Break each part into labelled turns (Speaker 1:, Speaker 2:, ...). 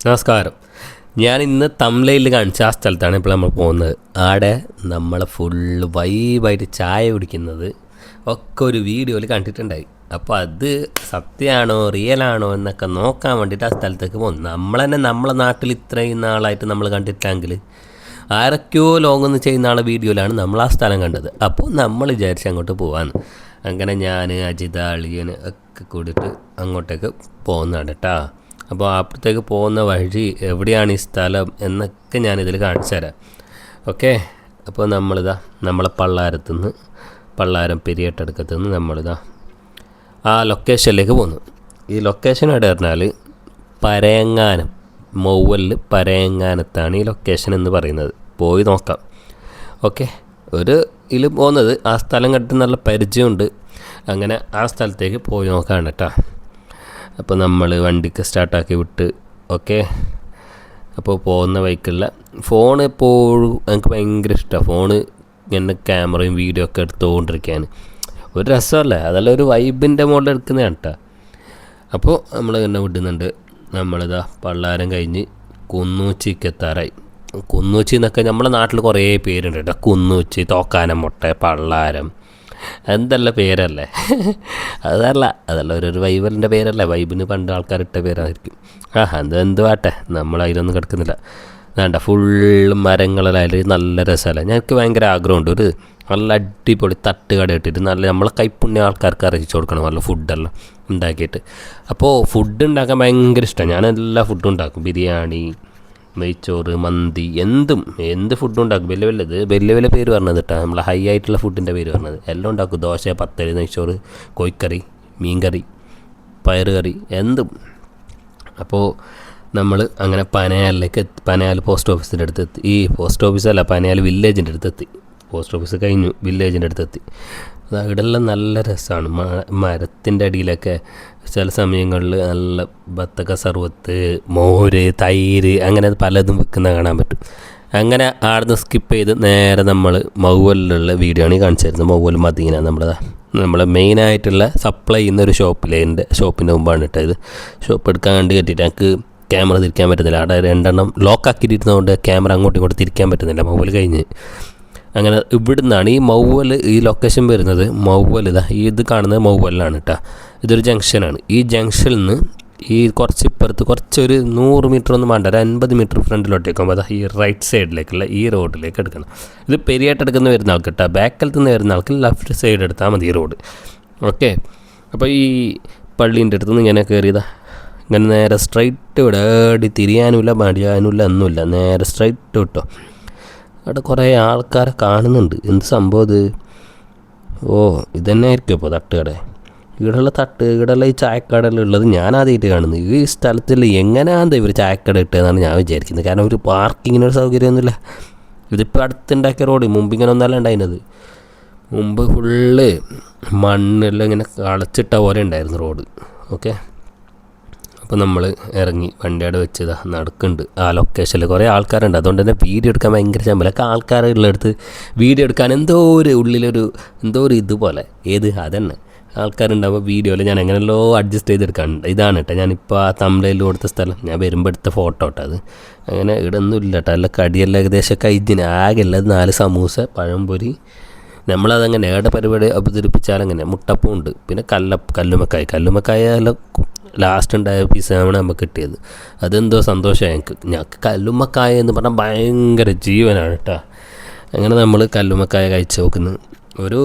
Speaker 1: നമസ്കാരം. ഞാൻ ഇന്ന് തംബ്നെയിലിൽ കാണിച്ച ആ സ്ഥലത്താണ് ഇപ്പോൾ നമ്മൾ പോകുന്നത്. ആടെ നമ്മൾ ഫുള്ള് വൈബായിട്ട് ചായ കുടിക്കുന്നത് ഒക്കെ ഒരു വീഡിയോയിൽ കണ്ടിട്ടുണ്ടായി. അപ്പോൾ അത് സത്യമാണോ റിയലാണോ എന്നൊക്കെ നോക്കാൻ വേണ്ടിയിട്ട് ആ സ്ഥലത്തേക്ക് പോകുന്നു. നമ്മൾ തന്നെ നമ്മളെ നാട്ടിൽ ഇത്രയും നാളായിട്ട് നമ്മൾ കണ്ടിട്ടെങ്കിൽ ആരൊക്കെയോ ലോങ്ങൊന്ന് ചെയ്യുന്ന ആളെ വീഡിയോയിലാണ് നമ്മൾ ആ സ്ഥലം കണ്ടത്. അപ്പോൾ നമ്മൾ വിചാരിച്ച് അങ്ങോട്ട് പോകാമെന്ന്. അങ്ങനെ ഞാൻ അജിത അളിയൻ ഒക്കെ കൂടിയിട്ട് അങ്ങോട്ടേക്ക് പോകുന്നതാണ് കേട്ടോ. അപ്പോൾ അപ്പുറത്തേക്ക് പോകുന്ന വഴി എവിടെയാണ് ഈ സ്ഥലം എന്നൊക്കെ ഞാനിതിൽ കാണിച്ചു തരാം. ഓക്കെ. അപ്പോൾ നമ്മളെ പള്ളാരം പെരിയട്ടടുക്കത്തുനിന്ന് നമ്മളിതാ ആ ലൊക്കേഷനിലേക്ക് പോകുന്നു. ഈ ലൊക്കേഷൻ എവിടെ പറഞ്ഞാൽ പരയങ്ങാനം, മൗവലിൽ പരയങ്ങാനത്താണ് ഈ ലൊക്കേഷൻ എന്ന് പറയുന്നത്. പോയി നോക്കാം. ഓക്കെ. ഇതിൽ പോകുന്നത് ആ സ്ഥലം കണ്ടിട്ട് നല്ല പരിചയമുണ്ട്. അങ്ങനെ ആ സ്ഥലത്തേക്ക് പോയി നോക്കാണ് കേട്ടോ. അപ്പോൾ നമ്മൾ വണ്ടിക്ക് സ്റ്റാർട്ടാക്കി വിട്ട്. ഓക്കെ. അപ്പോൾ പോകുന്ന ബൈക്കുള്ള ഫോൺ എപ്പോഴും എനിക്ക് ഭയങ്കര ഇഷ്ടമാണ്. ഫോണ് ഇങ്ങനെ ക്യാമറയും വീഡിയോ ഒക്കെ എടുത്തുകൊണ്ടിരിക്കാൻ ഒരു രസമല്ലേ, അതെല്ലാം ഒരു വൈബിൻ്റെ മോഡൽ എടുക്കുന്നതാണ് കേട്ടോ. അപ്പോൾ നമ്മൾ ഇങ്ങനെ വിടുന്നുണ്ട്. നമ്മളിതാ പള്ളാരം കഴിഞ്ഞ് കുന്നൂച്ചിക്ക് എത്താറായി. കുന്നൂച്ചി എന്നൊക്കെ നമ്മളെ നാട്ടിൽ കുറേ പേരുണ്ട് കേട്ടോ. കുന്നൂച്ചി, തോക്കാനം മുട്ട, പള്ളാരം, എന്തെല്ലാം പേരല്ലേ. അതല്ല ഒരു വൈബലിൻ്റെ പേരല്ലേ. വൈബിന് പണ്ട് ആൾക്കാരിട്ട പേരായിരിക്കും. എന്ത് വാട്ടെ, നമ്മളതിലൊന്നും കിടക്കുന്നില്ല. വേണ്ട, ഫുള്ള് മരങ്ങളെല്ലാം നല്ല രസമല്ല. ഞങ്ങൾക്ക് ഭയങ്കര ആഗ്രഹമുണ്ട് ഒരു നല്ല അടിപൊളി തട്ടുകട ഇട്ടിട്ട് നല്ല നമ്മളെ കൈപ്പുണ്യ ആൾക്കാർക്ക് അറിയിച്ചു കൊടുക്കണം നല്ല ഫുഡെല്ലാം ഉണ്ടാക്കിയിട്ട്. അപ്പോൾ ഫുഡ് ഉണ്ടാക്കാൻ ഭയങ്കര ഇഷ്ടമാണ്. ഞാൻ എല്ലാ ഫുഡും ഉണ്ടാക്കും. ബിരിയാണി, നെയ്ച്ചോറ്, മന്തി, എന്ത് ഫുഡും ഉണ്ടാക്കും. വലിയ പേര് പറഞ്ഞത് കേട്ടോ. നമ്മളെ ഹൈ ആയിട്ടുള്ള ഫുഡിൻ്റെ പേര് പറഞ്ഞത് എല്ലാം ഉണ്ടാക്കും. ദോശ, പത്തരി, നെയ്ച്ചോറ്, കോഴിക്കറി, മീൻകറി, പയറുകറി, എന്തും. അപ്പോൾ നമ്മൾ അങ്ങനെ പനയാൽ പോസ്റ്റ് ഓഫീസിൻ്റെ അടുത്തെത്തി. ഈ പോസ്റ്റ് ഓഫീസല്ല, പനയാൽ വില്ലേജിൻ്റെ അടുത്തെത്തി. പോസ്റ്റ് ഓഫീസ് കഴിഞ്ഞു, വില്ലേജിൻ്റെ അടുത്തെത്തി. ഇവിടെല്ലാം നല്ല രസമാണ്. മരത്തിൻ്റെ അടിയിലൊക്കെ ചില സമയങ്ങളിൽ നല്ല ബത്തക്ക സർവത്ത്, മോര്, തൈര്, അങ്ങനെ പലതും വിൽക്കുന്ന കാണാൻ പറ്റും. അങ്ങനെ ആടുന്ന് സ്കിപ്പ് ചെയ്ത് നേരെ നമ്മൾ മൗവലിലുള്ള വീഡിയോ ആണ് കാണിച്ചു തരുന്നത്. മൗവൽ മദീന നമ്മളെ മെയിനായിട്ടുള്ള സപ്ലൈ ചെയ്യുന്ന ഒരു ഷോപ്പിൻ്റെ മുമ്പാണ് കേട്ടോ. ഇത് ഷോപ്പ് എടുക്കാൻ വേണ്ടി കെട്ടിയിട്ട് എനിക്ക് ക്യാമറ തിരിക്കാൻ പറ്റുന്നില്ല. അവിടെ 2 ലോക്കാക്കിയിരുന്നതുകൊണ്ട് ക്യാമറ അങ്ങോട്ടും ഇങ്ങോട്ടും തിരിക്കാൻ പറ്റുന്നില്ല. മൗവൽ കഴിഞ്ഞ് അങ്ങനെ ഇവിടുന്നാണ് ഈ മൗവൽ, ഈ ലൊക്കേഷൻ വരുന്നത് മൗവൽ. ഇത് കാണുന്നത് മൗവലിലാണ് കേട്ടോ. ഇതൊരു ജംഗ്ഷനാണ്. ഈ ജംഗ്ഷനിൽ നിന്ന് ഈ കുറച്ചൊരു 100 മീറ്റർ ഒന്നും വേണ്ട, ഒരു 50 മീറ്റർ ഫ്രണ്ടിലോട്ടേക്കുമ്പോൾ ഈ റൈറ്റ് സൈഡിലേക്കുള്ള ഈ റോഡിലേക്ക് എടുക്കണം. ഇത് പെരിയാട്ടെടുക്കുന്ന വരുന്ന ആൾക്ക് കേട്ടോ. ബാക്കിലത്ത് നിന്ന് വരുന്ന ആൾക്ക് ലെഫ്റ്റ് സൈഡ് എടുത്താൽ മതി ഈ റോഡ്. ഓക്കെ. അപ്പോൾ ഈ പള്ളീൻ്റെ അടുത്തുനിന്ന് ഇങ്ങനെ കയറിയതാ. ഇങ്ങനെ നേരെ സ്ട്രൈറ്റ് വിടുക. ഏടി തിരിയാനുമില്ല, മടിയാനുമില്ല, ഒന്നുമില്ല. നേരെ സ്ട്രൈറ്റ് വിട്ടോ. അവിടെ കുറേ ആൾക്കാരെ കാണുന്നുണ്ട്. എന്ത് സംഭവം ഇത്? ഇതന്നെ ആയിരിക്കും ഇപ്പോൾ തട്ടുകട. ഇവിടെയുള്ള ഈ ചായക്കടയിലുള്ളത് ഞാൻ ആദ്യമായിട്ട് കാണുന്നത്. ഈ സ്ഥലത്തിൽ എങ്ങനെയാണ് ഇവർ ചായക്കട ഇട്ടതെന്നാണ് ഞാൻ വിചാരിക്കുന്നത്. കാരണം ഒരു പാർക്കിങ്ങിനൊരു സൗകര്യമൊന്നുമില്ല. ഇതിപ്പോൾ അടുത്തുണ്ടാക്കിയ റോഡ്, മുമ്പ് ഇങ്ങനെ ഒന്നല്ല ഉണ്ടായിരുന്നത്. മുമ്പ് ഫുള്ള് മണ്ണെല്ലാം ഇങ്ങനെ കളച്ചിട്ട പോലെ ഉണ്ടായിരുന്നു റോഡ്. ഓക്കെ. അപ്പോൾ നമ്മൾ ഇറങ്ങി വണ്ടിയുടെ വെച്ചതാ നടക്കുന്നുണ്ട്. ആ ലൊക്കേഷനിൽ കുറേ ആൾക്കാരുണ്ട്. അതുകൊണ്ട് തന്നെ വീഡിയോ എടുക്കാൻ ഭയങ്കര ചമ്പലൊക്കെ. ആൾക്കാരുള്ളടുത്ത് വീഡിയോ എടുക്കാൻ എന്തോ ഒരു ഇതുപോലെ അതന്നെ ആൾക്കാരുണ്ടാകുമ്പോൾ വീഡിയോയിൽ ഞാൻ എങ്ങനെയല്ലോ അഡ്ജസ്റ്റ് ചെയ്തെടുക്കാനുണ്ട്. ഇതാണ് കേട്ടോ ഞാനിപ്പോൾ ആ തംബ്നെയിൽ കൊടുത്ത സ്ഥലം. ഞാൻ വരുമ്പോൾ എടുത്ത ഫോട്ടോ കേട്ടോ അത്. അങ്ങനെ ഇവിടെ ഒന്നും ഇല്ല കേട്ടോ. എല്ലാം കടിയെല്ലാം ഏകദേശം കഴിഞ്ഞിന്. ആകെയല്ല 4 സമൂസ, പഴംപൊരി. നമ്മളതങ്ങനെ ഏടെ പരിപാടി അവതരിപ്പിച്ചാലങ്ങനെ മുട്ടപ്പം ഉണ്ട്. പിന്നെ കല്ലുമ്മക്കായ എല്ലാം ലാസ്റ്റ് ഉണ്ടായ പീസാണ് നമുക്ക് കിട്ടിയത്. അതെന്തോ സന്തോഷമായി ഞങ്ങൾക്ക്. കല്ലുമ്മക്കായ എന്ന് പറഞ്ഞാൽ ഭയങ്കര ജീവനാണ് കേട്ടോ. അങ്ങനെ നമ്മൾ കല്ലുമ്മക്കായ കഴിച്ച് നോക്കുന്നു. ഒരു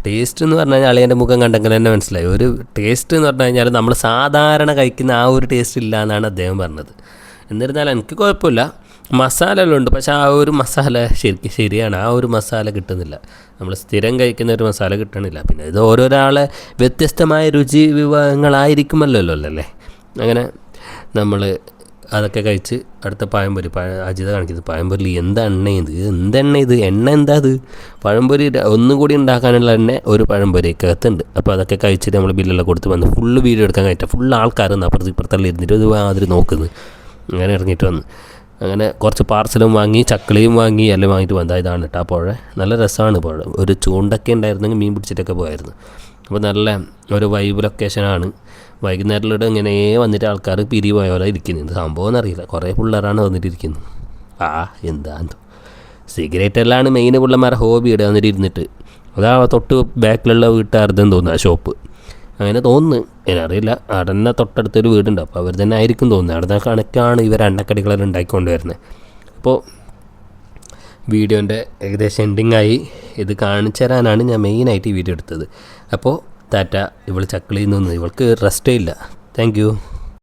Speaker 1: ടേസ്റ്റ് എന്ന് പറഞ്ഞു കഴിഞ്ഞാൽ അളിയൻ്റെ മുഖം കണ്ടെങ്കിൽ തന്നെ മനസ്സിലായി. ഒരു ടേസ്റ്റ് എന്ന് പറഞ്ഞു കഴിഞ്ഞാൽ നമ്മൾ സാധാരണ കഴിക്കുന്ന ആ ഒരു ടേസ്റ്റ് ഇല്ല എന്നാണ് അദ്ദേഹം പറഞ്ഞത്. എന്നിരുന്നാലും എനിക്ക് കുഴപ്പമില്ല, മസാല എല്ലാം ഉണ്ട്. പക്ഷേ ആ ഒരു മസാല ശരിയാണ്, ആ ഒരു മസാല കിട്ടുന്നില്ല. നമ്മൾ സ്ഥിരം കഴിക്കുന്ന ഒരു മസാല കിട്ടണില്ല. പിന്നെ ഇത് ഓരോരാളെ വ്യത്യസ്തമായ രുചി വിഭവങ്ങളായിരിക്കുമല്ലോ അല്ലേ. അങ്ങനെ നമ്മൾ അതൊക്കെ കഴിച്ച് അടുത്ത പഴംപൊരി അജിത കാണിക്കുന്നത്. പഴംപൊരി എന്തെണ്ണ ഇത് എന്താ ഇത്? പഴംപൊരി ഒന്നുകൂടി ഉണ്ടാക്കാനുള്ള എണ്ണ ഒരു പഴംപൊരിക്കകത്തുണ്ട്. അപ്പോൾ അതൊക്കെ കഴിച്ചിട്ട് നമ്മൾ ബില്ലെല്ലാം കൊടുത്ത് വന്ന് ഫുള്ള് വീഡിയോ എടുക്കാൻ കഴിയില്ല. ഫുള്ള് ആൾക്കാരൊന്നും ഇപ്പുറത്തെല്ലാം ഇരുന്നിട്ട് ഇത് മാതിരി നോക്കുന്നത്. അങ്ങനെ ഇറങ്ങിയിട്ട് വന്ന് അങ്ങനെ കുറച്ച് പാർസലും വാങ്ങി, ചക്കളിയും വാങ്ങി, എല്ലാം വാങ്ങിയിട്ട് വന്നാൽ ഇതാണ് കേട്ടോ പുഴ. നല്ല രസമാണ് പുഴ. ഒരു ചൂണ്ടൊക്കെ ഉണ്ടായിരുന്നെങ്കിൽ മീൻ പിടിച്ചിട്ടൊക്കെ പോയായിരുന്നു. അപ്പോൾ നല്ല ഒരു വൈബ് ലൊക്കേഷനാണ്. വൈകുന്നേരത്തിലൂടെ ഇങ്ങനെ വന്നിട്ട് ആൾക്കാർ പിരിപോയ പോലെ ഇരിക്കുന്നത്. സംഭവം എന്നറിയില്ല, കുറേ പിള്ളേരാണ് വന്നിട്ടിരിക്കുന്നത്. എന്താന്തോ സിഗരറ്റെല്ലാം മെയിൻ പിള്ളേന്മാരെ ഹോബി ഇടുക വന്നിട്ട് ഇരുന്നിട്ട്. അതാ തൊട്ട് ബാക്കിലുള്ള വീട്ടുകാർതെന്ന് തോന്നുന്നു ആ ഷോപ്പ്, അങ്ങനെ തോന്നുന്നു, എനിക്കറിയില്ല. അവിടെ തന്നെ തൊട്ടടുത്തൊരു വീടുണ്ട്, അപ്പോൾ അവർ തന്നെ ആയിരിക്കും തോന്നുന്നത്. അവിടെ നിന്ന് കണക്കാണ് ഇവർ എണ്ണക്കടികളെല്ലാം ഉണ്ടാക്കിക്കൊണ്ട് വരുന്നത്. അപ്പോൾ വീഡിയോൻ്റെ ഏകദേശം എൻഡിങ്ങായി. ഇത് കാണിച്ചു തരാനാണ് ഞാൻ മെയിനായിട്ട് ഈ വീഡിയോ എടുത്തത്. അപ്പോൾ ടാറ്റ. ഇവൾ ചക്കിളിയിൽ നിന്ന് ഇവൾക്ക് റെസ്റ്റേ ഇല്ല. Thank you.